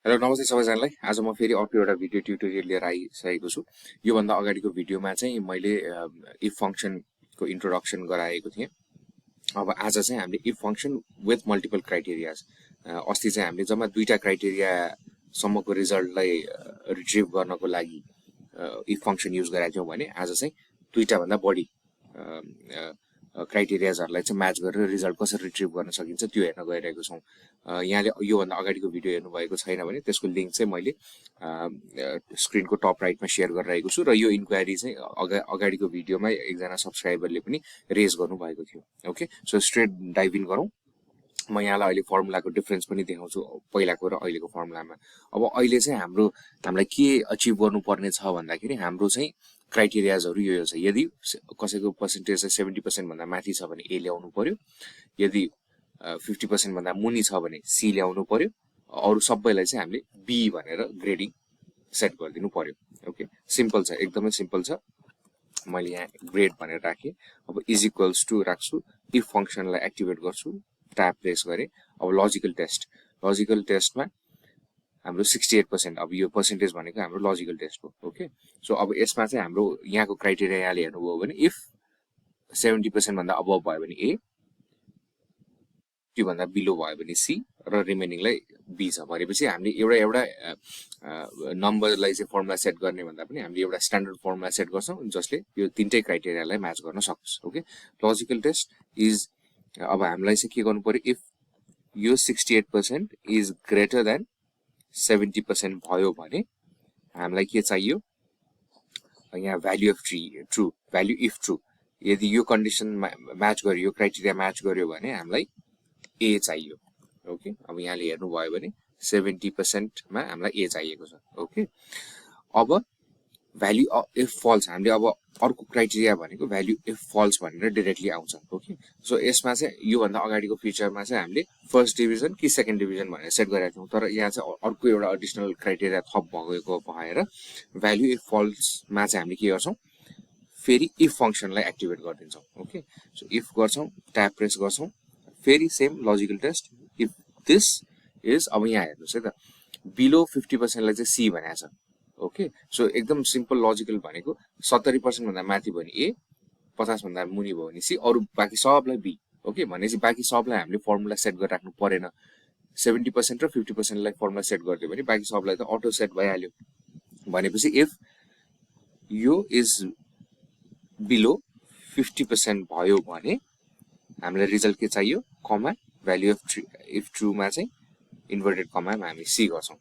Hello नमस्ते सबैजनालाई। आज म फेरि अर्को एउटा भिडियो ट्युटोरियल लिएर आइसकेको छु। योभन्दा अगाडिको भिडियोमा चाहिँ मैले इफ फंक्सनको इन्ट्रोडक्सन गराएको थिएँ। अब आज चाहिँ हामीले if function with multiple criterias, अस्ति चाहिँ हामीले जम्मा दुईटा क्राइटेरिया सम्मको रिजल्टलाई रिट्रिभ गर्नको लागि इफ फंक्सन युज गरेका थियौँ भने आज चाहिँ दुईटा भन्दा बढी क्राइटेरियाजहरूलाई चाहिँ म्याच गरेर रिजल्ट कसरी रिट्रिभ गर्न सकिन्छ त्यो हेर्न गइरहेको छौँ। यहाँले योभन्दा अगाडिको भिडियो हेर्नुभएको छैन भने त्यसको लिङ्क चाहिँ मैले स्क्रिनको टप राइटमा सेयर गरिरहेको छु र यो इन्क्वायरी चाहिँ अगाडिको भिडियोमा एकजना सब्सक्राइबरले पनि रेज गर्नुभएको थियो। Okay, so straight dive in गरौँ। म यहाँलाई अहिले फर्मुलाको डिफरेन्स पनि देखाउँछु पहिलाको र अहिलेको फर्मुलामा। अब अहिले चाहिँ हामीलाई के अचिभ गर्नुपर्ने छ भन्दाखेरि हाम्रो चाहिँ क्राइटेरियाजहरू यो छ। यदि कसैको पर्सेन्टेज चाहिँ 70% भन्दा माथि छ भने ए ल्याउनु पर्यो, यदि 50% भन्दा मुनि छ भने सी ल्याउनु पर्यो, अरू सबैलाई चाहिँ हामीले बी भनेर ग्रेडिङ सेट गरिदिनु पर्यो। ओके, सिम्पल छ, एकदमै सिम्पल छ। मैले यहाँ ग्रेड भनेर राखेँ। अब इज इक्वल्स टु राख्छु, इफ फंक्सनलाई एक्टिभेट गर्छु, ट्याब प्रेस गरेँ। अब लजिकल टेस्टमा हाम्रो 68%, अब यो पर्सेन्टेज भनेको हाम्रो लजिकल टेस्ट हो। ओके, सो अब यसमा चाहिँ हाम्रो यहाँको क्राइटेरिया यहाँले हेर्नुभयो भने इफ 70% भन्दा अबभ भयो भने ए, त्योभन्दा बिलो भयो भने सी र रिमेनिङलाई बी छ भनेपछि हामीले एउटा नम्बरलाई चाहिँ फर्मुला सेट गर्ने भन्दा पनि हामीले एउटा स्ट्यान्डर्ड फर्मुला सेट गर्छौँ जसले यो तीनटै क्राइटेरियालाई म्याच गर्न सक्छ। ओके, लजिकल टेस्ट इज, अब हामीलाई चाहिँ के गर्नु पर्यो, इफ यो 68% इज ग्रेटर देन 70% भयो भने हामीलाई के चाहियो, यहाँ value of true, value if true, यदि यो कन्डिसन म्याच गर्यो, यो क्राइटेरिया म्याच गर्यो भने हामीलाई ए चाहियो। ओके, अब यहाँले हेर्नुभयो भने 70% मा हामीलाई ए चाहिएको छ। ओके, अब भ्याल्यु इफ फल्स, हामीले अब अर्को क्राइटेरिया भनेको भ्याल्यु इफ फल्स भनेर डाइरेक्टली आउँछ। ओके, सो यसमा चाहिँ योभन्दा अगाडिको फिचरमा चाहिँ हामीले फर्स्ट डिभिजन कि सेकेन्ड डिभिजन भनेर सेट गरेका थियौँ, तर यहाँ चाहिँ अर्को एउटा एडिसनल क्राइटेरिया थप भएको भएर भ्याल्यु इफ फल्समा चाहिँ हामीले के गर्छौँ, फेरि इफ फंक्सनलाई एक्टिभेट गरिदिन्छौँ। ओके, सो इफ गर्छौँ, ट्याब प्रेस गर्छौँ, फेरि same logical test, if this is, अब यहाँ हेर्नुहोस् है त, बिलो 50%लाई चाहिँ सी भनेको छ। ओके, सो एकदम सिम्पल लजिकल भनेको 70% भन्दा माथि भयो भने ए, 50 भन्दा मुनि भयो भने सी, अरू बाँकी सबलाई बी। ओके, भनेपछि बाँकी सबलाई हामीले फर्मुला सेट गरिराख्नु परेन। 70% र 50%लाई फर्मुला सेट गरिदियो भने बाँकी सबलाई त अटो सेट भइहाल्यो। भनेपछि इफ यो इज बिलो 50% भयो भने हामीलाई रिजल्ट के चाहियो, कमा भ्याल्यु अफ इफ ट्रुमा चाहिँ इन्भर्टेड कमामा हामी सी गर्छौँ।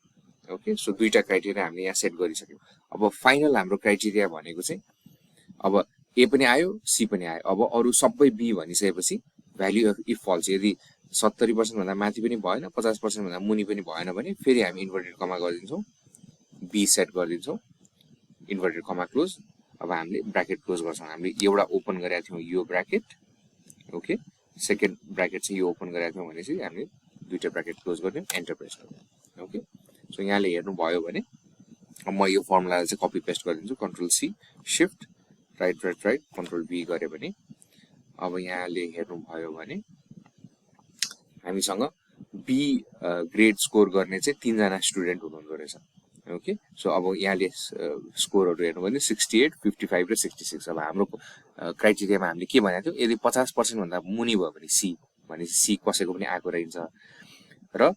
ओके, सो दुईटा क्राइटेरिया हामीले यहाँ सेट गरिसक्यौँ। अब फाइनल हाम्रो क्राइटेरिया भनेको चाहिँ अब ए पनि आयो, सी पनि आयो। अब अरू सबै बी भनिसकेपछि भ्याल्यु अफ इफ फल्स, यदि 70% भन्दा माथि पनि भएन, 50% भन्दा मुनि पनि भएन भने फेरि हामी इन्भर्टेड कमा गरिदिन्छौँ, बी सेट गरिदिन्छौँ, इन्भर्टेड कमा क्लोज। अब हामीले ब्राकेट क्लोज गर्छौँ। हामीले एउटा ओपन गरेका थियौँ यो ब्राकेट, ओके, सेकेन्ड ब्राकेट चाहिँ यो ओपन गरेका थियौँ भनेपछि हामीले दुईटा ब्राकेट क्लोज गरिदिउँ, एन्टर प्रेस गरिदिउँ। ओके, सो यहाँले हेर्नुभयो भने म यो फर्मुलालाई चाहिँ कपी पेस्ट गरिदिन्छु, control C, shift right control B गऱ्यो भने अब यहाँले हेर्नुभयो भने हामीसँग बी ग्रेड स्कोर गर्ने चाहिँ 3 जना स्टुडेन्ट हुनुहुँदो रहेछ। ओके, सो अब यहाँले स्कोरहरू हेर्नु भने 68, 55 र 66। अब हाम्रो क्राइटेरियामा हामीले के भनेको थियौँ, यदि 50% भन्दा मुनि भयो भने सी, भनेपछि सी कसैको पनि आएको रहन्छ, र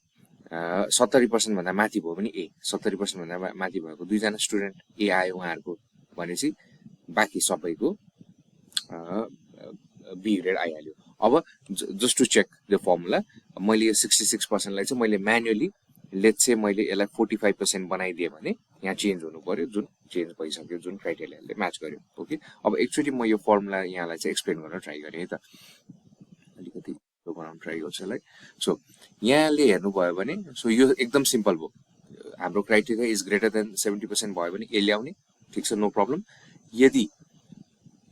70% भन्दा माथि भयो भने ए, 70% भन्दा माथि भएको 2 जना स्टुडेन्ट ए आयो उहाँहरूको भनेपछि बाँकी सबैको बी ग्रेड आइहाल्यो। अब just to check the formula, मैले यो 66%लाई चाहिँ मैले म्यानुअली, लेट्स से मैले यसलाई 45% बनाइदिएँ भने यहाँ चेन्ज हुनु पर्यो, जुन चेन्ज भइसक्यो, जुन क्राइटेरियाले म्याच गर्यो। ओके, अब एकचोटि म यो फर्मुला यहाँलाई चाहिँ एक्सप्लेन गर्न ट्राई गरेँ है त, अलिकति बनाउन ट्राई गर्छु यसलाई। सो यहाँले हेर्नुभयो भने सो यो एकदम सिम्पल भयो, हाम्रो क्राइटेरिया इज ग्रेटर देन 70% भयो भने ए ल्याउने, ठिक छ, नो प्रब्लम। यदि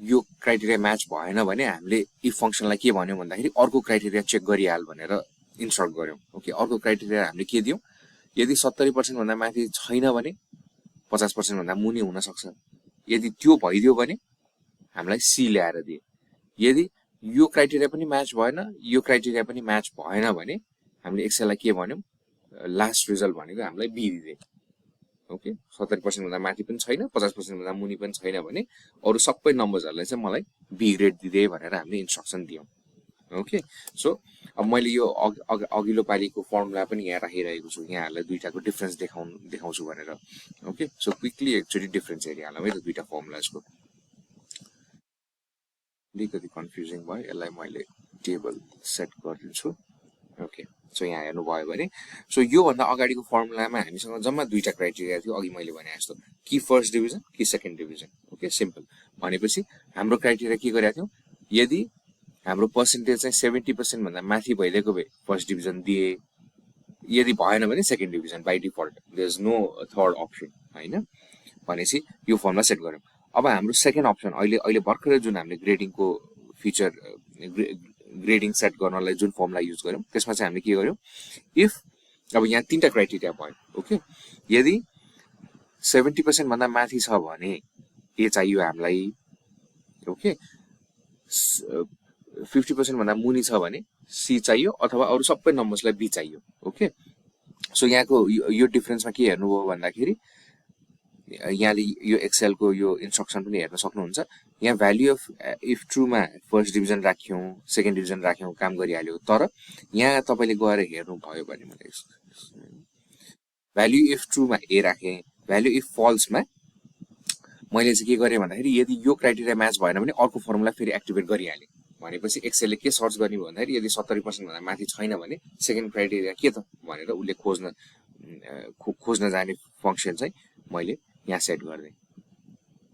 यो क्राइटेरिया म्याच भएन भने हामीले इफ फंक्सनलाई के भन्यौँ भन्दाखेरि अर्को क्राइटेरिया चेक गरिहाल भनेर इन्स्ट्रक्ट गर्यौँ। ओके, अर्को क्राइटेरिया हामीले के दियौँ, यदि 70% भन्दा माथि छैन भने 50% भन्दा मुनि हुन सक्छ, यदि त्यो भइदियो भने हामीलाई सी ल्याएर दिए। यदि यो क्राइटेरिया पनि म्याच भएन, यो क्राइटेरिया पनि म्याच भएन भने हामीले एक्सेललाई के भन्यौँ, लास्ट रिजल्ट भनेको हामीलाई बी दिँदै ओके 70% भन्दा माथि पनि छैन 50% भन्दा मुनि पनि छैन भने अरू सबै नम्बर्सहरूलाई चाहिँ मलाई बी ग्रेड दिँदै भनेर हामीले इन्स्ट्रक्सन दियौँ ओके सो अब मैले यो अघिल्लो पालिको फर्मुला पनि यहाँ राखिरहेको छु यहाँहरूलाई दुईटाको डिफरेन्स देखाउँछु भनेर ओके सो क्विकली एकचोटि डिफरेन्स हेरिहालौँ है त दुईटा फर्मुलाजको अलिकति कन्फ्युजिङ भयो यसलाई मैले टेबल सेट गरिदिन्छु ओके सो यहाँ हेर्नुभयो भने सो योभन्दा अगाडिको फर्मुलामा हामीसँग जम्मा दुईटा क्राइटेरिया थियो अघि मैले भने जस्तो कि फर्स्ट डिभिजन कि सेकेन्ड डिभिजन ओके सिम्पल भनेपछि हाम्रो क्राइटेरिया के गरेका थियौँ यदि हाम्रो पर्सेन्टेज चाहिँ 70% भन्दा माथि भइदिएको भए फर्स्ट डिभिजन दिए यदि भएन भने second division by default there is no third option होइन भनेपछि यो फर्मुला सेट गऱ्यौँ अब हाम्रो सेकेन्ड अप्सन अहिले भर्खरै जुन हामीले ग्रेडिङको फिचर ग्रेडिङ सेट गर्नलाई जुन फर्मुला युज गऱ्यौँ त्यसमा चाहिँ हामीले के गर्यौँ इफ अब यहाँ तीनटा क्राइटेरिया भयो ओके यदि 70% भन्दा माथि छ भने ए चाहियो हामीलाई ओके 50% भन्दा मुनि छ भने सी चाहियो अथवा अरू सबै नम्बर्सलाई बी चाहियो ओके सो यहाँको यो डिफरेन्समा के हेर्नुभयो भन्दाखेरि यहाँले यो एक्सेलको यो इन्स्ट्रक्सन पनि हेर्न सक्नुहुन्छ यहाँ भ्याल्यु अफ इफ ट्रुमा फर्स्ट डिभिजन राख्यौँ सेकेन्ड डिभिजन राख्यौँ काम गरिहाल्यो तर यहाँ तपाईँले गएर हेर्नुभयो भने मैले भ्याल्यु इफ ट्रुमा ए राखेँ भ्याल्यु इफ फल्समा मैले चाहिँ के गरेँ भन्दाखेरि यदि यो क्राइटेरिया म्याच भएन भने अर्को फर्मुला फेरि एक्टिभेट गरिहालेँ भनेपछि एक्सेलले के सर्च गर्ने भन्दाखेरि यदि 70% भन्दा माथि छैन भने सेकेन्ड क्राइटेरिया के त भनेर उसले खोज्न जाने फङ्सन चाहिँ मैले यहाँ सेट गरिदिएँ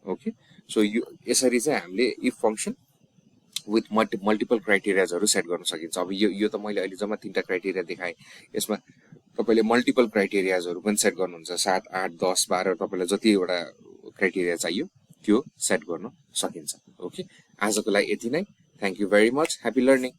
ओके सो यो यसरी चाहिँ हामीले इफ फङ्सन विथ मल्टिपल क्राइटेरियाजहरू सेट गर्न सकिन्छ अब यो त मैले अहिले जम्मा तीनटा क्राइटेरिया देखाएँ यसमा तपाईँले मल्टिपल क्राइटेरियाजहरू पनि सेट गर्नुहुन्छ 7, 8, 10, 12 तपाईँलाई जतिवटा क्राइटेरिया चाहियो त्यो सेट गर्न सकिन्छ ओके आजको लागि यति नै thank you very much happy learning